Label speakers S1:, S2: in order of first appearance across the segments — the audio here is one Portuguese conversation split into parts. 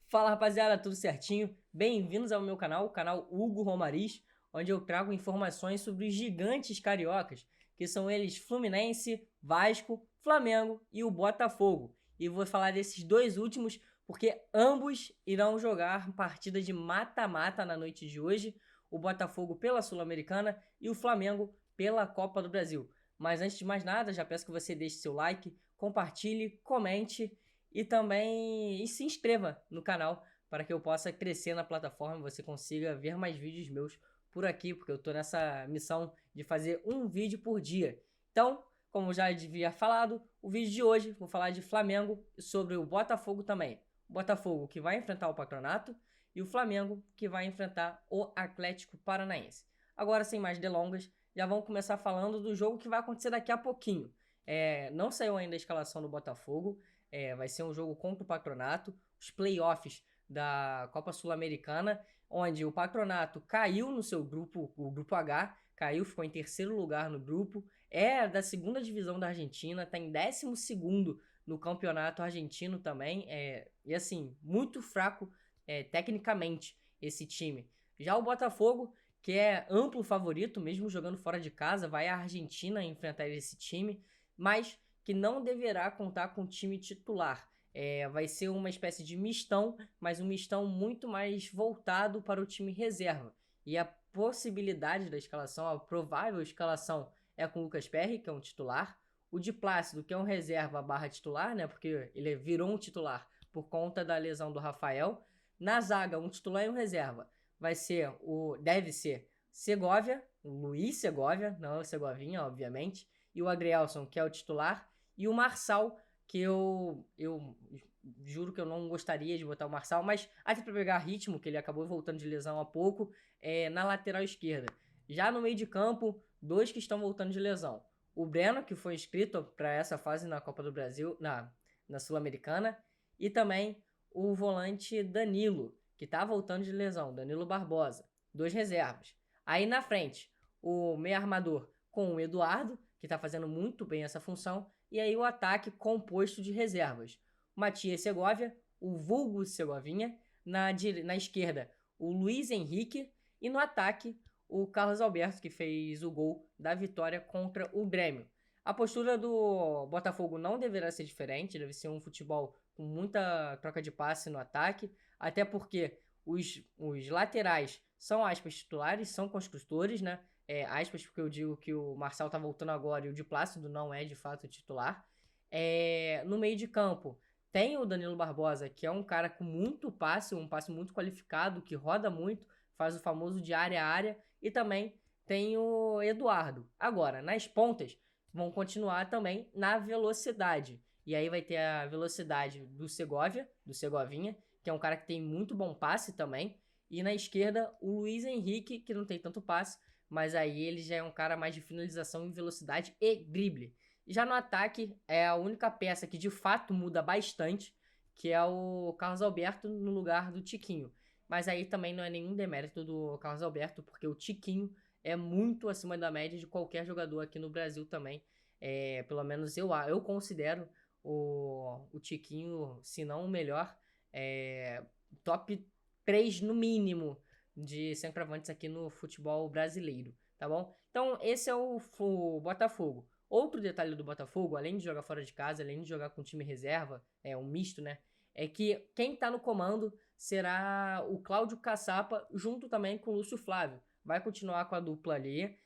S1: Fala rapaziada, tudo certinho? Bem-vindos ao meu canal, o canal Hugo Romariz, onde eu trago informações sobre os gigantes cariocas, que são eles Fluminense, Vasco, Flamengo e o Botafogo. E vou falar desses dois últimos porque ambos irão jogar partida de mata-mata na noite de hoje, o Botafogo pela Sul-Americana e o Flamengo pela Copa do Brasil. Mas antes de mais nada, já peço que você deixe seu like, compartilhe, comente e também se inscreva no canal para que eu possa crescer na plataforma e você consiga ver mais vídeos meus por aqui, porque eu estou nessa missão de fazer um vídeo por dia. Então, como já havia falado, o vídeo de hoje vou falar de Flamengo e sobre o Botafogo também. O Botafogo que vai enfrentar o Patronato e o Flamengo que vai enfrentar o Atlético Paranaense. Agora, sem mais delongas, já vamos começar falando do jogo que vai acontecer daqui a pouquinho. Não saiu ainda a escalação do Botafogo, vai ser um jogo contra o Patronato, os playoffs da Copa Sul-Americana, onde o Patronato caiu no seu grupo, o grupo H, caiu, ficou em terceiro lugar no grupo, é da segunda divisão da Argentina, está em 12º no campeonato argentino também, e assim, muito fraco tecnicamente esse time. Já o Botafogo, que é amplo favorito, mesmo jogando fora de casa, vai à Argentina enfrentar esse time, mas que não deverá contar com o time titular. Vai ser uma espécie de mistão, mas um mistão muito mais voltado para o time reserva. E a possibilidade da escalação, a provável escalação é com o Lucas Perry, que é um titular, o Di Plácido, que é um reserva barra titular, né? Porque ele virou um titular por conta da lesão do Rafael. Na zaga, um titular e um reserva. Deve ser Segovia, o Luiz Segovia, não o Segovinha, obviamente, e o Adrielson, que é o titular, e o Marçal, que eu juro que eu não gostaria de botar o Marçal, mas até para pegar ritmo, que ele acabou voltando de lesão há pouco, na lateral esquerda. Já no meio de campo, dois que estão voltando de lesão. O Breno, que foi inscrito para essa fase na Copa do Brasil, na Sul-Americana, e também o volante Danilo, que está voltando de lesão, Danilo Barbosa. Dois reservas. Aí na frente, o meio armador com o Eduardo, que está fazendo muito bem essa função, e aí o ataque composto de reservas. Matias Segovia, o vulgo Segovinha, na esquerda o Luiz Henrique e no ataque o Carlos Alberto, que fez o gol da vitória contra o Grêmio. A postura do Botafogo não deverá ser diferente, deve ser um futebol com muita troca de passe no ataque, até porque os laterais são aspas titulares, são construtores, né? Aspas porque eu digo que o Marçal tá voltando agora e o Di Plácido não é de fato titular. No meio de campo tem o Danilo Barbosa, que é um cara com muito passe, um passe muito qualificado, que roda muito, faz o famoso de área a área, e também tem o Eduardo. Agora, nas pontas, vão continuar também na velocidade. E aí vai ter a velocidade do Segovia, do Segovinha, que é um cara que tem muito bom passe também. E na esquerda, o Luiz Henrique, que não tem tanto passe, mas aí ele já é um cara mais de finalização em velocidade e drible. Já no ataque, é a única peça que de fato muda bastante, que é o Carlos Alberto no lugar do Tiquinho. Mas aí também não é nenhum demérito do Carlos Alberto, porque o Tiquinho é muito acima da média de qualquer jogador aqui no Brasil também. Pelo menos eu considero o Tiquinho, se não o melhor, top 3 no mínimo de centroavantes aqui no futebol brasileiro, tá bom? Então esse é o Botafogo. Outro detalhe do Botafogo, além de jogar fora de casa, além de jogar com time reserva, um misto, né? É que quem tá no comando será o Cláudio Caçapa, junto também com o Lúcio Flávio. Vai continuar com a dupla ali.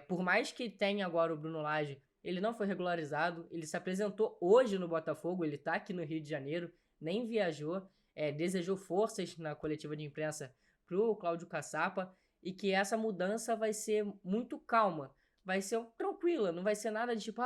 S1: Por mais que tenha agora o Bruno Lage, ele não foi regularizado. Ele se apresentou hoje no Botafogo, ele tá aqui no Rio de Janeiro, nem viajou. Desejou forças na coletiva de imprensa pro Cláudio Caçapa e que essa mudança vai ser muito calma. Vai ser tranquila, não vai ser nada de tipo,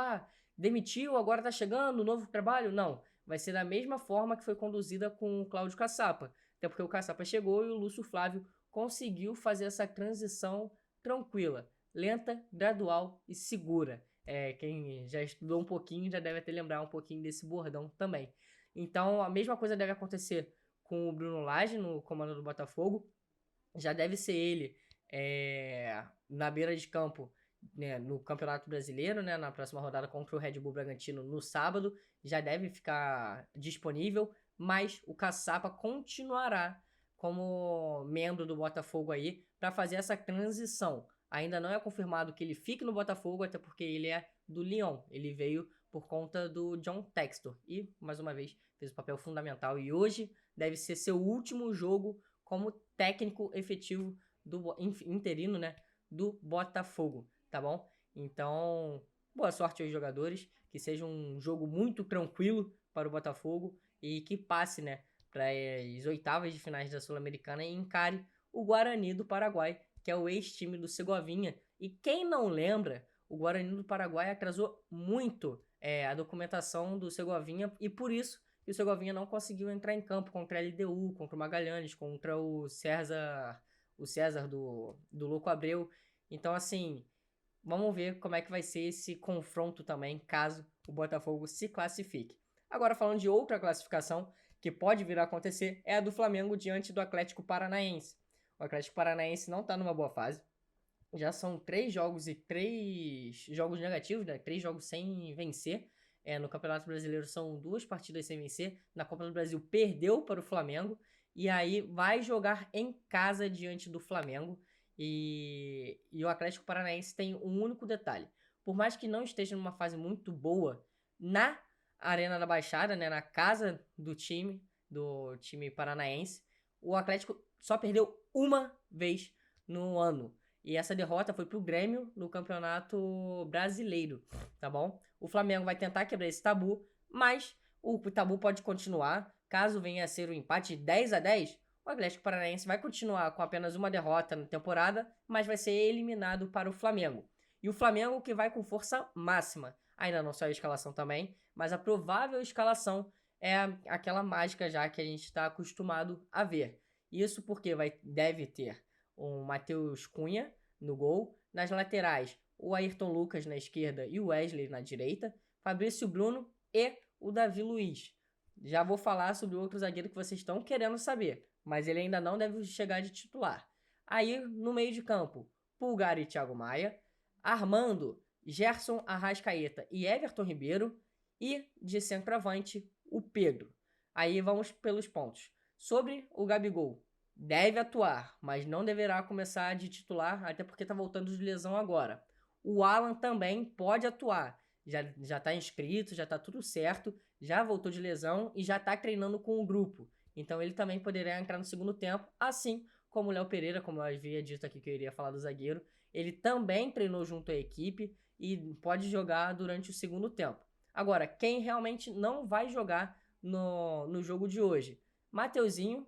S1: demitiu, agora tá chegando, novo trabalho. Não, vai ser da mesma forma que foi conduzida com o Cláudio Caçapa. Até porque o Caçapa chegou e o Lúcio Flávio conseguiu fazer essa transição tranquila, lenta, gradual e segura. Quem já estudou um pouquinho já deve até lembrar um pouquinho desse bordão também. Então a mesma coisa deve acontecer com o Bruno Lage no comando do Botafogo. Já deve ser ele na beira de campo, né, no Campeonato Brasileiro, né, na próxima rodada contra o Red Bull Bragantino no sábado. Já deve ficar disponível, mas o Caçapa continuará como membro do Botafogo aí para fazer essa transição. Ainda não é confirmado que ele fique no Botafogo, até porque ele é do Lyon. Ele veio por conta do John Textor e, mais uma vez, fez um papel fundamental. E hoje deve ser seu último jogo como técnico efetivo do interino, né, do Botafogo, tá bom? Então, boa sorte aos jogadores, que seja um jogo muito tranquilo para o Botafogo e que passe, né, para as oitavas de finais da Sul-Americana e encare o Guarani do Paraguai, que é o ex-time do Segovinha. E quem não lembra, o Guarani do Paraguai atrasou muito a documentação do Segovinha e por isso que o Segovinha não conseguiu entrar em campo contra a LDU, contra o Magalhães, contra o César do Louco Abreu. Então, assim, vamos ver como é que vai ser esse confronto também, caso o Botafogo se classifique. Agora, falando de outra classificação que pode vir a acontecer, é a do Flamengo diante do Atlético Paranaense. O Atlético Paranaense não está numa boa fase. Já são 3 jogos e 3 jogos negativos, né? 3 jogos sem vencer. No Campeonato Brasileiro são 2 partidas sem vencer. Na Copa do Brasil perdeu para o Flamengo. E aí vai jogar em casa diante do Flamengo. E o Atlético Paranaense tem um único detalhe. Por mais que não esteja numa fase muito boa, na Arena da Baixada, né, na casa do time paranaense, o Atlético só perdeu uma vez no ano. E essa derrota foi pro Grêmio no Campeonato Brasileiro, tá bom? O Flamengo vai tentar quebrar esse tabu, mas o tabu pode continuar. Caso venha a ser um empate 10-10, o Atlético Paranaense vai continuar com apenas uma derrota na temporada, mas vai ser eliminado para o Flamengo. E o Flamengo que vai com força máxima. Ainda não saiu a escalação também, mas a provável escalação é aquela mágica já que a gente está acostumado a ver. Isso porque deve ter o Matheus Cunha no gol, nas laterais o Ayrton Lucas na esquerda e o Wesley na direita, Fabrício Bruno e o Davi Luiz. Já vou falar sobre outro zagueiro que vocês estão querendo saber, mas ele ainda não deve chegar de titular. Aí no meio de campo, Pulgar e Thiago Maia, Armando, Gerson Arrascaeta e Everton Ribeiro, e de centroavante o Pedro. Aí vamos pelos pontos. Sobre o Gabigol, deve atuar, mas não deverá começar de titular, até porque está voltando de lesão agora. O Alan também pode atuar, já está inscrito, já está tudo certo, já voltou de lesão e já está treinando com o grupo. Então ele também poderá entrar no segundo tempo, assim como o Léo Pereira, como eu havia dito aqui que eu iria falar do zagueiro. Ele também treinou junto à equipe e pode jogar durante o segundo tempo. Agora, quem realmente não vai jogar no jogo de hoje? Mateuzinho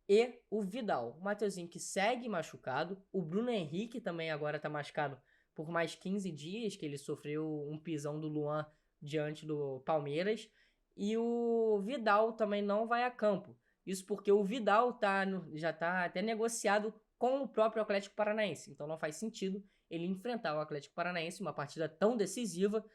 S1: e o Vidal. O Mateuzinho que segue machucado. O Bruno Henrique também agora está machucado por mais 15 dias, que ele sofreu um pisão do Luan diante do Palmeiras. E o Vidal também não vai a campo. Isso porque o Vidal já está até negociado com o próprio Atlético Paranaense. Então não faz sentido ele enfrentar o Atlético Paranaense, uma partida tão decisiva,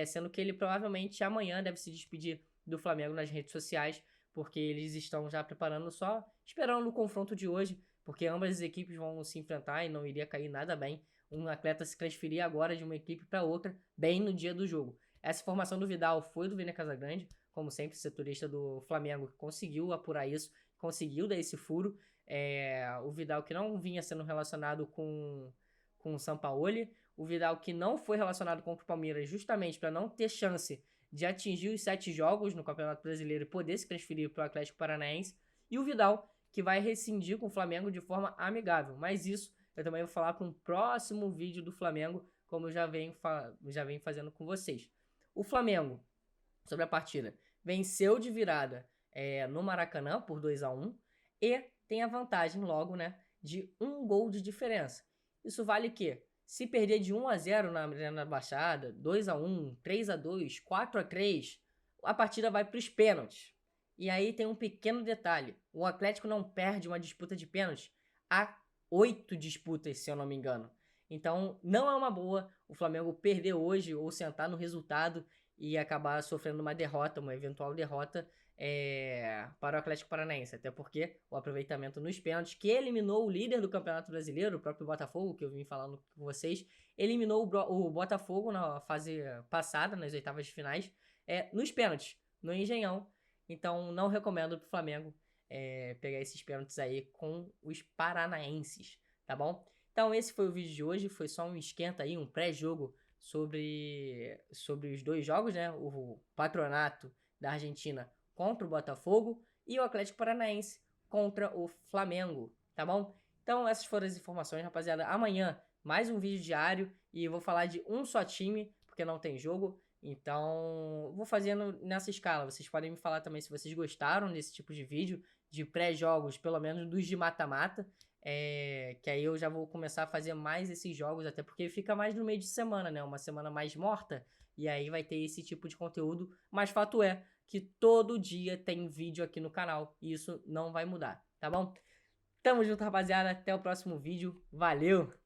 S1: sendo que ele provavelmente amanhã deve se despedir do Flamengo nas redes sociais, porque eles estão já preparando só, esperando o confronto de hoje, porque ambas as equipes vão se enfrentar e não iria cair nada bem um atleta se transferir agora de uma equipe para outra, bem no dia do jogo. Essa formação do Vidal foi do Vene Casagrande, como sempre, setorista do Flamengo, que conseguiu apurar isso, conseguiu dar esse furo. O Vidal que não vinha sendo relacionado com o Sampaoli, o Vidal que não foi relacionado contra o Palmeiras justamente para não ter chance de atingir os 7 jogos no Campeonato Brasileiro e poder se transferir para o Atlético Paranaense, e o Vidal que vai rescindir com o Flamengo de forma amigável, mas isso eu também vou falar para um próximo vídeo do Flamengo, como eu já venho fazendo com vocês. O Flamengo, sobre a partida, venceu de virada no Maracanã por 2-1 e tem a vantagem logo, né, de 1 gol de diferença. Isso vale que, se perder de 1-0 na Arena Baixada, 2-1, 3-2, 4-3, a partida vai para os pênaltis. E aí tem um pequeno detalhe, o Atlético não perde uma disputa de pênaltis há 8 disputas, se eu não me engano. Então, não é uma boa o Flamengo perder hoje ou sentar no resultado e acabar sofrendo uma derrota, uma eventual derrota para o Atlético Paranaense. Até porque o aproveitamento nos pênaltis, que eliminou o líder do Campeonato Brasileiro, o próprio Botafogo, que eu vim falando com vocês, eliminou o Botafogo na fase passada, nas oitavas de finais, nos pênaltis, no Engenhão. Então não recomendo pro Flamengo pegar esses pênaltis aí com os paranaenses, tá bom? Então esse foi o vídeo de hoje, foi só um esquenta aí, um pré-jogo sobre os dois jogos, né? O Patronato da Argentina contra o Botafogo e o Atlético Paranaense contra o Flamengo, tá bom? Então essas foram as informações, rapaziada. Amanhã mais um vídeo diário e eu vou falar de um só time, porque não tem jogo. Então, vou fazendo nessa escala. Vocês podem me falar também se vocês gostaram desse tipo de vídeo, de pré-jogos, pelo menos dos de mata-mata. Que aí eu já vou começar a fazer mais esses jogos, até porque fica mais no meio de semana, né? Uma semana mais morta. E aí vai ter esse tipo de conteúdo. Mas fato é que todo dia tem vídeo aqui no canal. E isso não vai mudar, tá bom? Tamo junto, rapaziada. Até o próximo vídeo. Valeu!